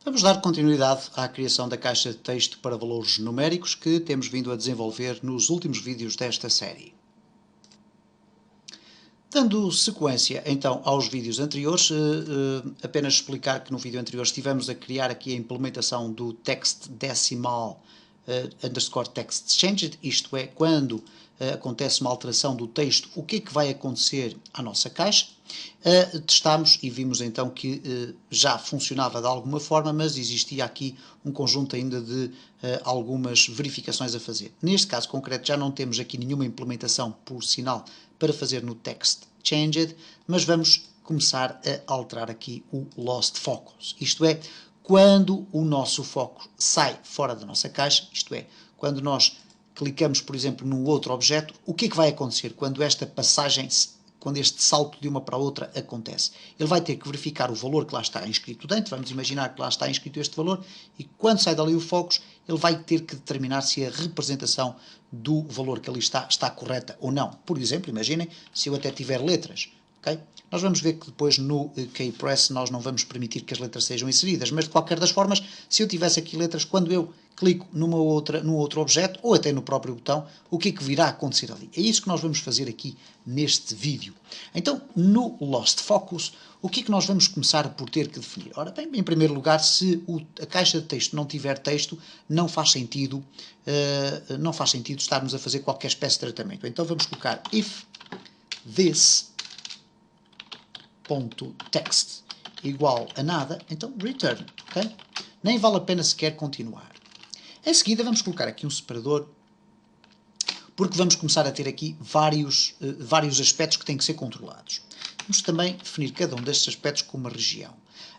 Vamos dar continuidade à criação da caixa de texto para valores numéricos que temos vindo a desenvolver nos últimos vídeos desta série. Dando sequência então aos vídeos anteriores, apenas explicar que no vídeo anterior estivemos a criar aqui a implementação do text decimal underscore text changed, isto é, quando acontece uma alteração do texto, o que é que vai acontecer à nossa caixa. Testámos e vimos então que já funcionava de alguma forma, mas existia aqui um conjunto ainda de algumas verificações a fazer. Neste caso concreto já não temos aqui nenhuma implementação por sinal para fazer no text changed, mas vamos começar a alterar aqui o lost focus, isto é, quando o nosso foco sai fora da nossa caixa, isto é, quando nós clicamos, por exemplo, num outro objeto, o que é que vai acontecer quando esta passagem, quando este salto de uma para a outra acontece? Ele vai ter que verificar o valor que lá está inscrito dentro, vamos imaginar que lá está inscrito este valor, e quando sai dali o focus, ele vai ter que determinar se a representação do valor que ali está correta ou não. Por exemplo, imaginem, se eu até tiver letras, ok? Nós vamos ver que depois no keypress nós não vamos permitir que as letras sejam inseridas, mas de qualquer das formas, se eu tivesse aqui letras, quando eu clico num outro objeto, ou até no próprio botão, o que é que virá a acontecer ali? É isso que nós vamos fazer aqui neste vídeo. Então, no Lost Focus, o que é que nós vamos começar por ter que definir? Ora bem, em primeiro lugar, se a caixa de texto não tiver texto, não faz sentido estarmos a fazer qualquer espécie de tratamento. Então vamos colocar if this .text igual a nada, então return, ok? Nem vale a pena sequer continuar. Em seguida vamos colocar aqui um separador, porque vamos começar a ter aqui vários aspectos que têm que ser controlados. Vamos também definir cada um destes aspectos com uma região.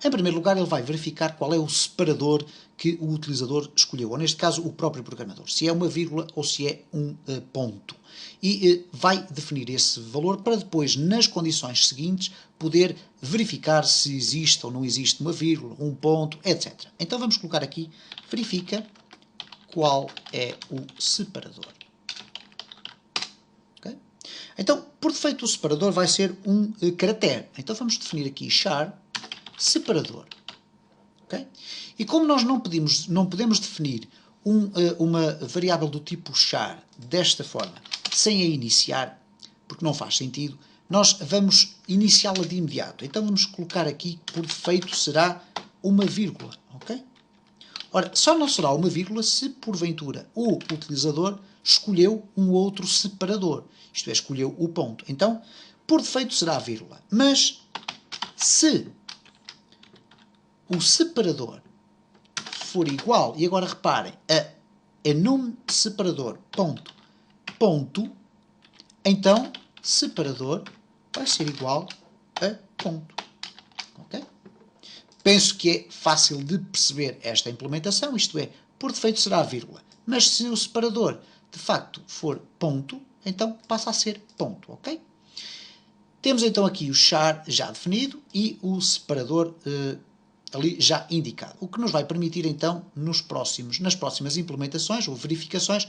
Em primeiro lugar, ele vai verificar qual é o separador que o utilizador escolheu, ou neste caso o próprio programador, se é uma vírgula ou se é um ponto. E vai definir esse valor para depois, nas condições seguintes, poder verificar se existe ou não existe uma vírgula, um ponto, etc. Então vamos colocar aqui, verifica qual é o separador. Okay? Então, por defeito, o separador vai ser um caractere. Então vamos definir aqui char separador. Okay? E como nós não podemos definir uma variável do tipo char desta forma, sem a iniciar, porque não faz sentido, nós vamos iniciá-la de imediato. Então vamos colocar aqui, por defeito, será uma vírgula. Okay? Ora, só não será uma vírgula se, porventura, o utilizador escolheu um outro separador. Isto é, escolheu o ponto. Então, por defeito será a vírgula. Mas, se o separador for igual, e agora reparem, a enum separador ponto, então separador vai ser igual a ponto. Okay? Penso que é fácil de perceber esta implementação, isto é, por defeito será a vírgula. Mas se o separador de facto for ponto, então passa a ser ponto. Ok? Temos então aqui o char já definido e o separador ali já indicado, o que nos vai permitir então nas próximas implementações ou verificações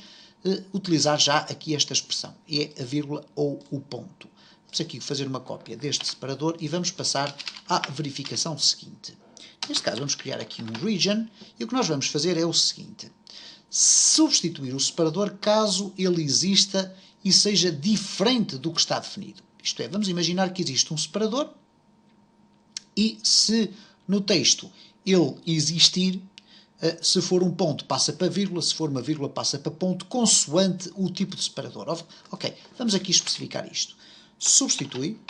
utilizar já aqui esta expressão, é a vírgula ou o ponto. Vamos aqui fazer uma cópia deste separador e vamos passar à verificação seguinte. Neste caso vamos criar aqui um region e o que nós vamos fazer é o seguinte, substituir o separador caso ele exista e seja diferente do que está definido. Isto é, vamos imaginar que existe um separador e se no texto ele existir, se for um ponto passa para vírgula, se for uma vírgula passa para ponto, consoante o tipo de separador. Ok, vamos aqui especificar isto. Substitui,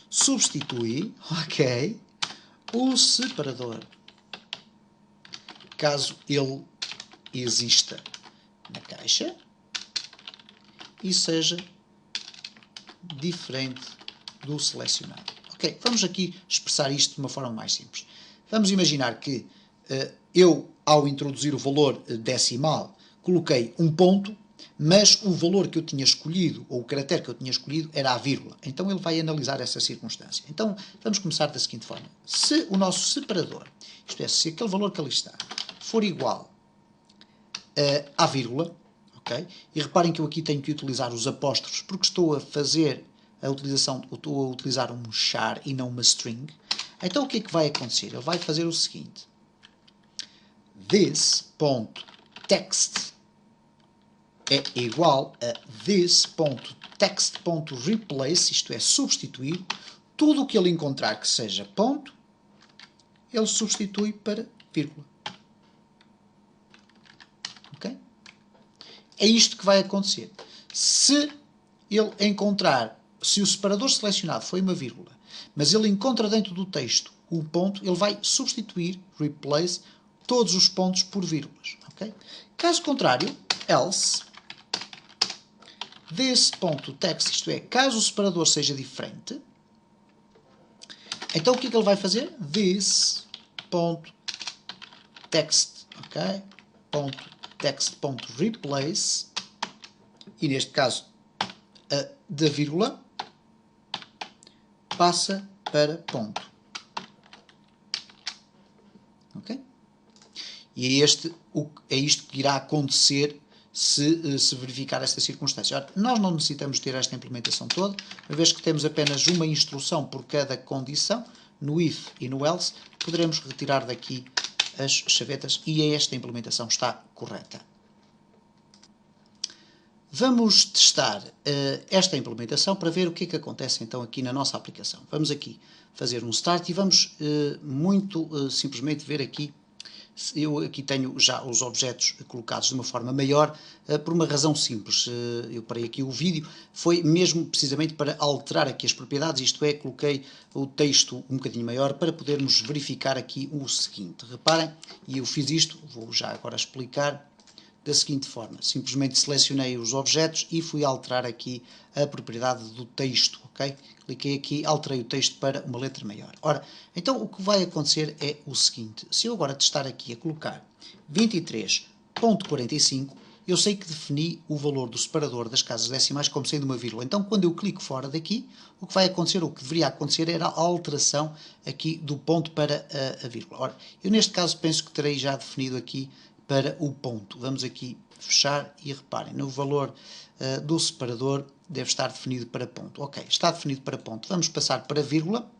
substitui, ok, o separador, caso ele exista na caixa e seja diferente do selecionado. Ok, vamos aqui expressar isto de uma forma mais simples. Vamos imaginar que eu, ao introduzir o valor decimal, coloquei um ponto, mas o valor que eu tinha escolhido, ou o caractere que eu tinha escolhido, era a vírgula. Então ele vai analisar essa circunstância. Então vamos começar da seguinte forma. Se o nosso separador, isto é, se aquele valor que ali está, for igual à vírgula, okay? E reparem que eu aqui tenho que utilizar os apóstrofos porque estou a fazer estou a utilizar um char e não uma string, então o que é que vai acontecer? Ele vai fazer o seguinte: this.text é igual a this.text.replace, isto é, substituir. Tudo o que ele encontrar que seja ponto, ele substitui para vírgula. Ok? É isto que vai acontecer. Se ele encontrar, se o separador selecionado foi uma vírgula, mas ele encontra dentro do texto um ponto, ele vai substituir, replace, todos os pontos por vírgulas. Okay? Caso contrário, else, this.text, isto é, caso o separador seja diferente, então o que é que ele vai fazer? This.text, ok? .text.replace, e neste caso a da vírgula passa para ponto. Ok? E é isto que irá acontecer se verificar esta circunstância. Ora, nós não necessitamos ter esta implementação toda, uma vez que temos apenas uma instrução por cada condição, no if e no else, poderemos retirar daqui as chavetas e esta implementação está correta. Vamos testar esta implementação para ver o que é que acontece então aqui na nossa aplicação. Vamos aqui fazer um start e vamos muito simplesmente ver aqui. Eu aqui tenho já os objetos colocados de uma forma maior, por uma razão simples. Eu parei aqui o vídeo, foi mesmo precisamente para alterar aqui as propriedades, isto é, coloquei o texto um bocadinho maior para podermos verificar aqui o seguinte. Reparem, e eu fiz isto, vou já agora explicar da seguinte forma. Simplesmente selecionei os objetos e fui alterar aqui a propriedade do texto, ok? Cliquei aqui, alterei o texto para uma letra maior. Ora, então o que vai acontecer é o seguinte. Se eu agora testar aqui a colocar 23.45, eu sei que defini o valor do separador das casas decimais como sendo uma vírgula. Então, quando eu clico fora daqui, o que vai acontecer, ou o que deveria acontecer, era a alteração aqui do ponto para a vírgula. Ora, eu neste caso penso que terei já definido aqui para o ponto. Vamos aqui fechar e reparem, no valor do separador deve estar definido para ponto. Ok, está definido para ponto. Vamos passar para vírgula.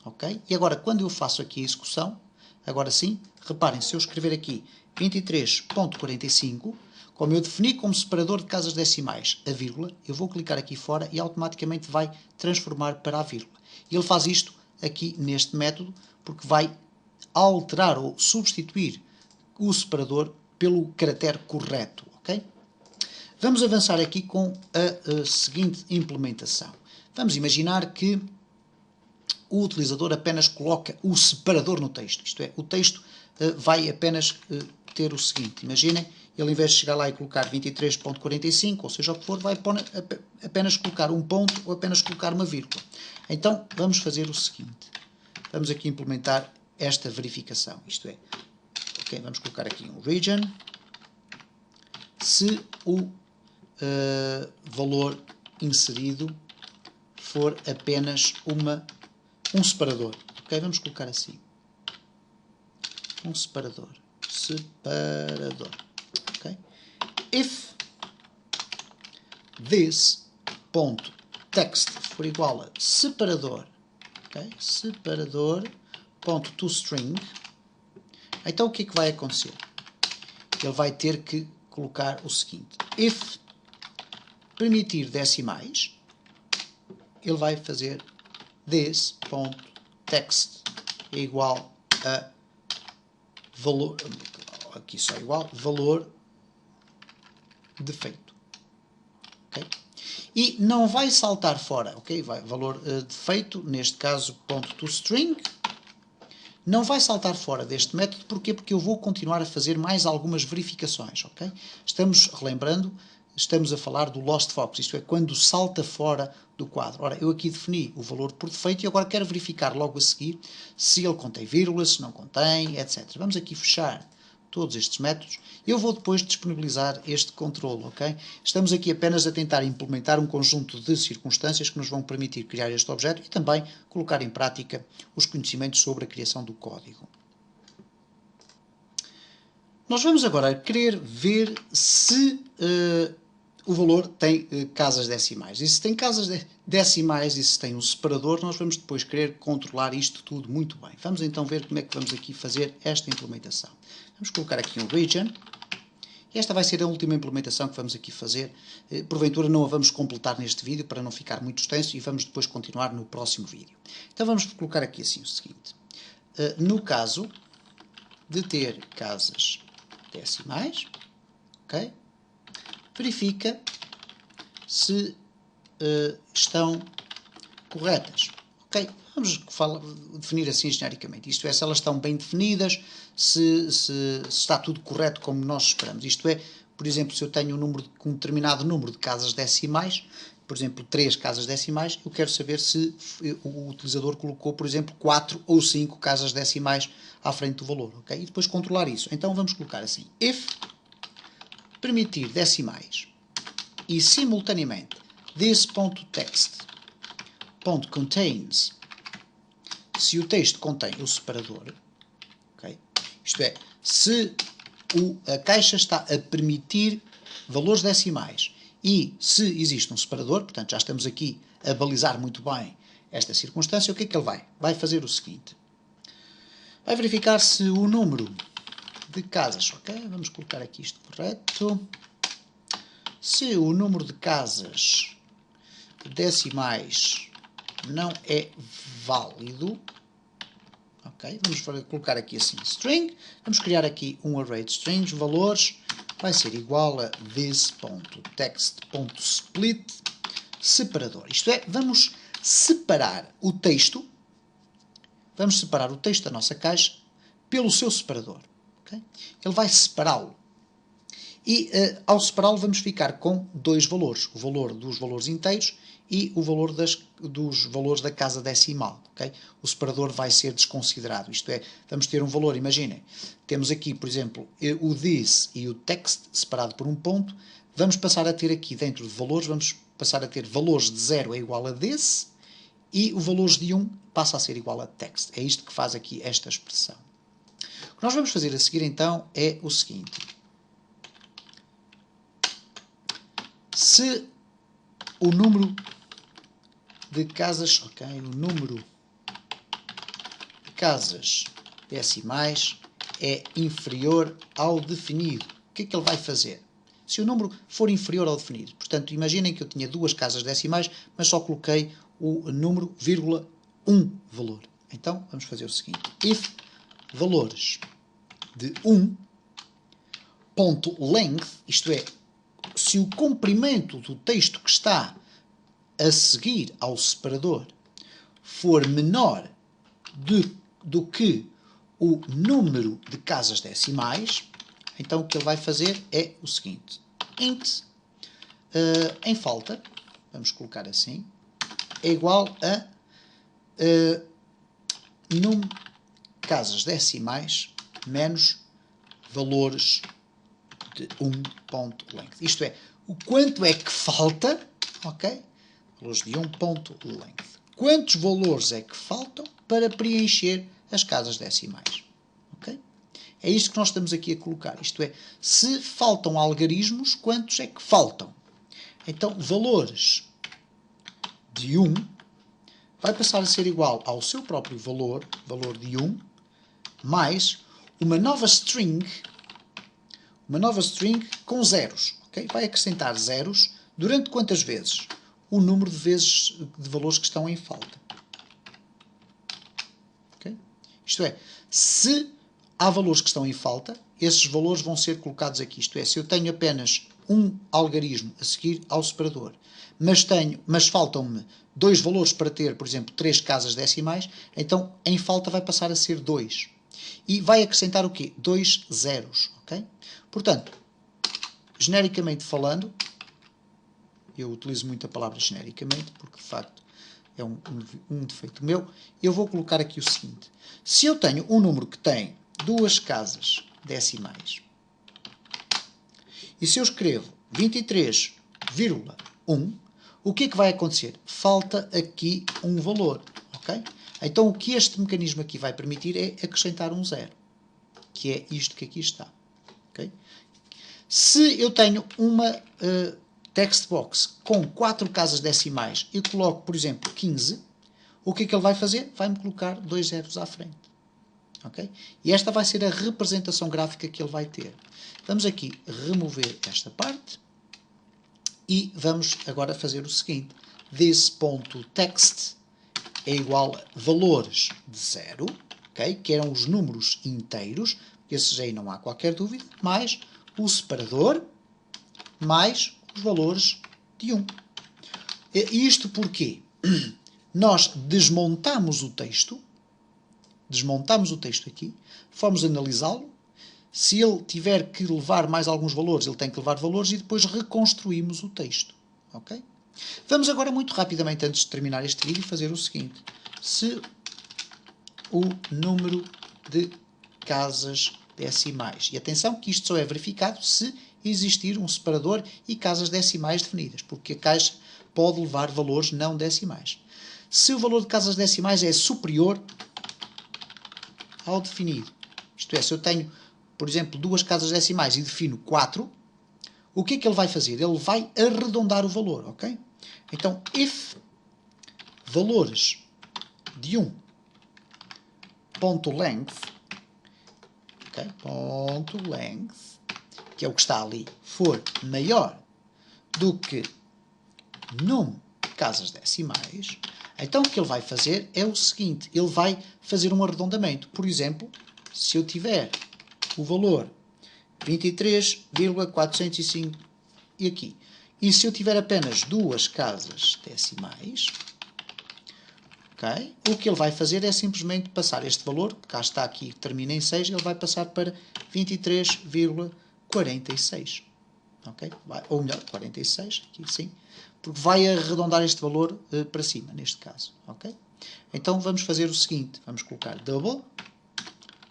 Ok, e agora quando eu faço aqui a execução, agora sim, reparem, se eu escrever aqui 23.45, como eu defini como separador de casas decimais a vírgula, eu vou clicar aqui fora e automaticamente vai transformar para a vírgula. E ele faz isto aqui neste método, porque vai alterar ou substituir o separador pelo caractere correto, ok? Vamos avançar aqui com a seguinte implementação. Vamos imaginar que o utilizador apenas coloca o separador no texto, isto é, o texto vai apenas ter o seguinte, imaginem, ele em vez de chegar lá e colocar 23.45, ou seja o que for, vai apenas colocar um ponto ou apenas colocar uma vírgula. Então, vamos fazer o seguinte, vamos aqui implementar esta verificação, isto é, ok, vamos colocar aqui um region, se o valor inserido for apenas um separador, ok, vamos colocar assim, um separador, ok, if this.text for igual a separador, ok, separador.toString, então o que é que vai acontecer? Ele vai ter que colocar o seguinte, if permitir decimais, ele vai fazer this.text é igual a valor, aqui só igual, valor defeito. Okay? E não vai saltar fora, ok? Valor defeito, neste caso ponto toString, não vai saltar fora deste método, porquê? Porque eu vou continuar a fazer mais algumas verificações, ok? Relembrando, estamos a falar do lost focus, isto é, quando salta fora do quadro. Ora, eu aqui defini o valor por defeito e agora quero verificar logo a seguir se ele contém vírgulas, se não contém, etc. Vamos aqui fechar todos estes métodos. Eu vou depois disponibilizar este controle, ok? Estamos aqui apenas a tentar implementar um conjunto de circunstâncias que nos vão permitir criar este objeto e também colocar em prática os conhecimentos sobre a criação do código. Nós vamos agora querer ver se o valor tem casas decimais. E se tem casas decimais e se tem um separador, nós vamos depois querer controlar isto tudo muito bem. Vamos então ver como é que vamos aqui fazer esta implementação. Vamos colocar aqui um region. E esta vai ser a última implementação que vamos aqui fazer. Porventura não a vamos completar neste vídeo para não ficar muito extenso e vamos depois continuar no próximo vídeo. Então vamos colocar aqui assim o seguinte. No caso de ter casas decimais, ok? Verifica se estão corretas. Ok? Vamos definir assim genericamente. Isto é, se elas estão bem definidas, se está tudo correto como nós esperamos. Isto é, por exemplo, se eu tenho um determinado número de casas decimais, por exemplo, 3 casas decimais, eu quero saber se o utilizador colocou, por exemplo, 4 ou 5 casas decimais à frente do valor. Okay? E depois controlar isso. Então vamos colocar assim, if permitir decimais e simultaneamente this.text.contains, se o texto contém o separador, okay? Isto é, se a caixa está a permitir valores decimais e se existe um separador, portanto já estamos aqui a balizar muito bem esta circunstância, o que é que ele vai? Vai fazer o seguinte, vai verificar se o número de casas, ok? Vamos colocar aqui isto correto. Se o número de casas decimais não é válido, ok? Vamos colocar aqui assim string, vamos criar aqui um array de strings, valores, vai ser igual a this.text.split separador. Isto é, vamos separar o texto da nossa caixa pelo seu separador. Okay? Ele vai separá-lo. E ao separá-lo vamos ficar com 2 valores. O valor dos valores inteiros e o valor dos valores da casa decimal. Okay? O separador vai ser desconsiderado. Isto é, vamos ter um valor, imaginem, temos aqui, por exemplo, o this e o text separado por um ponto. Vamos passar a ter aqui dentro de valores, vamos passar a ter valores de 0 é igual a this e o valores de 1 passa a ser igual a text. É isto que faz aqui esta expressão. O que nós vamos fazer a seguir então é o seguinte. Se o número de casas, ok, o número de casas decimais é inferior ao definido, o que é que ele vai fazer? Se o número for inferior ao definido, portanto, imaginem que eu tinha 2 casas decimais, mas só coloquei o número, vírgula, 1 valor. Então, vamos fazer o seguinte, if valores de 1 ponto length, isto é, se o comprimento do texto que está a seguir ao separador for menor do que o número de casas decimais, então o que ele vai fazer é o seguinte, int em falta, vamos colocar assim, é igual a num casas decimais menos valores de 1.length. Isto é, o quanto é que falta, ok? Valores de 1.length. Quantos valores é que faltam para preencher as casas decimais? Ok? É isto que nós estamos aqui a colocar. Isto é, se faltam algarismos, quantos é que faltam? Então, valores de 1 vai passar a ser igual ao seu próprio valor, valor de 1, mais uma nova string com zeros. Okay? Vai acrescentar zeros durante quantas vezes? O número de vezes de valores que estão em falta. Okay? Isto é, se há valores que estão em falta, esses valores vão ser colocados aqui. Isto é, se eu tenho apenas um algarismo a seguir ao separador, mas faltam-me 2 valores para ter, por exemplo, 3 casas decimais, então em falta vai passar a ser 2. E vai acrescentar o quê? 2 zeros. Okay? Portanto, genericamente falando, eu utilizo muito a palavra genericamente, porque de facto é um defeito meu, eu vou colocar aqui o seguinte. Se eu tenho um número que tem 2 casas decimais, e se eu escrevo 23,1, o que é que vai acontecer? Falta aqui um valor. Okay? Então o que este mecanismo aqui vai permitir é acrescentar um zero, que é isto que aqui está. Okay? Se eu tenho text box com 4 casas decimais e coloco, por exemplo, 15, o que é que ele vai fazer? Vai-me colocar 2 zeros à frente. Okay? E esta vai ser a representação gráfica que ele vai ter. Vamos aqui remover esta parte e vamos agora fazer o seguinte. This.text é igual a valores de 0, okay? Que eram os números inteiros, esses aí não há qualquer dúvida, mais o separador, mais os valores de 1. Isto porque nós desmontamos o texto aqui, fomos analisá-lo, se ele tiver que levar mais alguns valores, ele tem que levar valores e depois reconstruímos o texto. Okay? Vamos agora muito rapidamente, antes de terminar este vídeo, fazer o seguinte. Se o número de casas decimais, e atenção que isto só é verificado se existir um separador e casas decimais definidas, porque a caixa pode levar valores não decimais. Se o valor de casas decimais é superior ao definido, isto é, se eu tenho, por exemplo, 2 casas decimais e defino 4, o que é que ele vai fazer? Ele vai arredondar o valor, ok? Então, if valores de 1 ponto length, okay, ponto length, que é o que está ali, for maior do que num casas decimais, então o que ele vai fazer é o seguinte, ele vai fazer um arredondamento. Por exemplo, se eu tiver o valor 23,405 e aqui, e se eu tiver apenas 2 casas decimais, okay, o que ele vai fazer é simplesmente passar este valor, que cá está aqui, que termina em 6, ele vai passar para 23,46. Okay? Ou melhor, 46, aqui sim, porque vai arredondar este valor para cima, neste caso. Okay? Então vamos fazer o seguinte, vamos colocar double,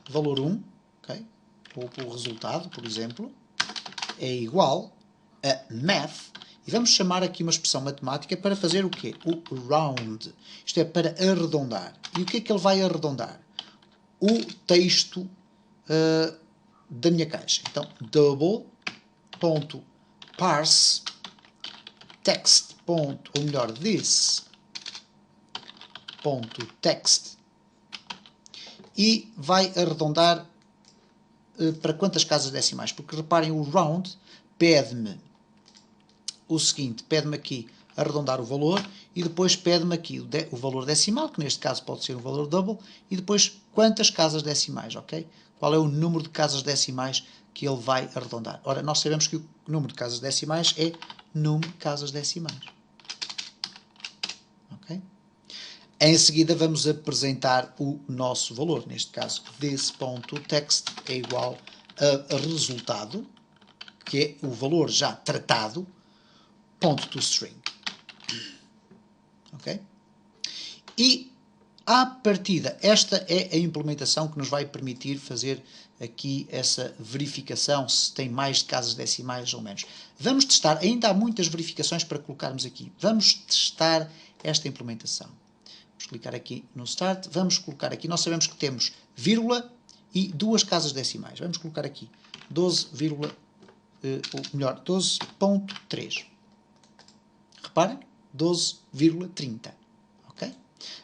valor 1, okay? Ou o resultado, por exemplo, é igual a math, e vamos chamar aqui uma expressão matemática para fazer o quê? O round, isto é, para arredondar. E o que é que ele vai arredondar? O texto da minha caixa. Então, double.parse text. Ou melhor, this.text, e vai arredondar para quantas casas decimais? Porque reparem, o round pede-me o seguinte, pede-me aqui arredondar o valor e depois pede-me aqui o valor decimal, que neste caso pode ser o valor double, e depois quantas casas decimais, ok? Qual é o número de casas decimais que ele vai arredondar. Ora, nós sabemos que o número de casas decimais é num casas decimais. Ok? Em seguida vamos apresentar o nosso valor, neste caso this.text é igual a resultado, que é o valor já tratado, ponto to string. Ok? E, à partida, esta é a implementação que nos vai permitir fazer aqui essa verificação, se tem mais de casas decimais ou menos. Vamos testar, ainda há muitas verificações para colocarmos aqui. Vamos testar esta implementação. Vamos clicar aqui no Start, vamos colocar aqui, nós sabemos que temos vírgula e 2 casas decimais. Vamos colocar aqui 12,3. Reparem, 12,30. Ok?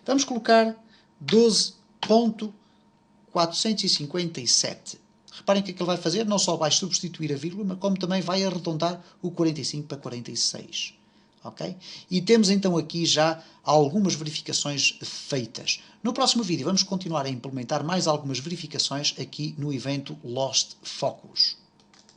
Vamos colocar 12.457. Reparem que é que ele vai fazer? Não só vai substituir a vírgula, mas como também vai arredondar o 45 para 46. Ok? E temos então aqui já algumas verificações feitas. No próximo vídeo vamos continuar a implementar mais algumas verificações aqui no evento Lost Focus.